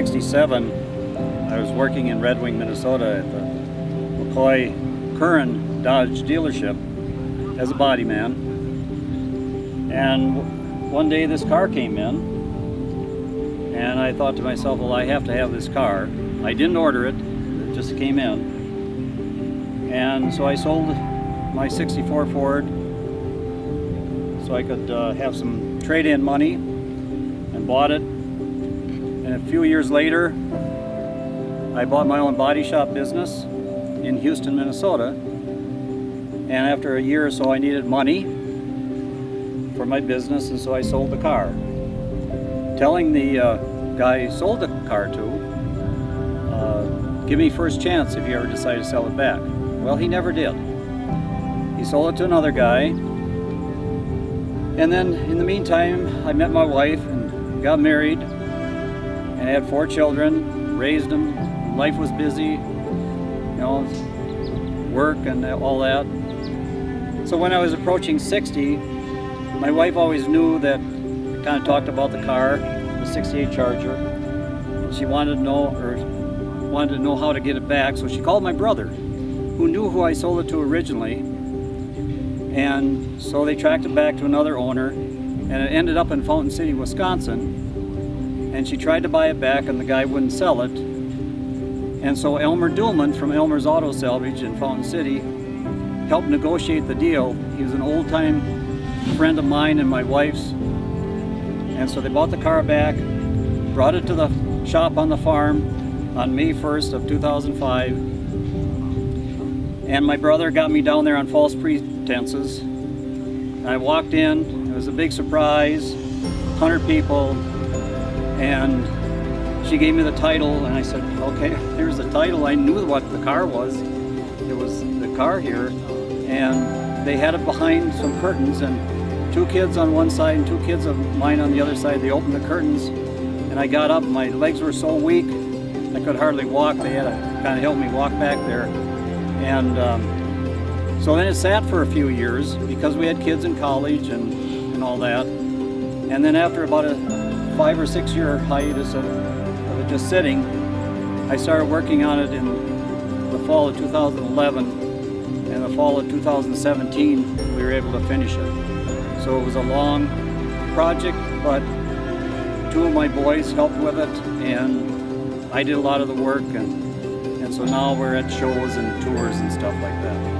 1967, I was working in Red Wing, Minnesota at the McCoy Curran Dodge dealership as a body man. And one day this car came in, and I thought to myself, well, I have to have this car. I didn't order it, it just came in. And so I sold my 64 Ford so I could have some trade-in money, and bought it. And a few years later, I bought my own body shop business in Houston, Minnesota. And after a year or so, I needed money for my business, and so I sold the car. Telling the guy I sold the car to, give me first chance if you ever decide to sell it back. Well, he never did. He sold it to another guy. And then in the meantime, I met my wife and got married and had 4 children, raised them. Life was busy, you know, work and all that. So when I was approaching 60, my wife always knew that, kind of talked about the car, the 68 Charger. She wanted to know how to get it back, so she called my brother, who knew who I sold it to originally. And so they tracked it back to another owner, and it ended up in Fountain City, Wisconsin. And she tried to buy it back, and the guy wouldn't sell it. And so Elmer Duhlman from Elmer's Auto Salvage in Fountain City helped negotiate the deal. He was an old-time friend of mine and my wife's. And so they bought the car back, brought it to the shop on the farm on May 1st of 2005. And my brother got me down there on false pretenses. I walked in, it was a big surprise, 100 people, and she gave me the title, and I said, okay, here's the title. I knew what the car was. It was the car here, and they had it behind some curtains, and 2 kids on one side and 2 kids of mine on the other side. They opened the curtains, and I got up. My legs were so weak, I could hardly walk. They had to kind of help me walk back there. And so then it sat for a few years because we had kids in college and all that. And then after about a 5 or 6 year hiatus of it just sitting, I started working on it in the fall of 2011. And the fall of 2017, we were able to finish it. So it was a long project, but 2 of my boys helped with it, and I did a lot of the work, and so now we're at shows and tours and stuff like that.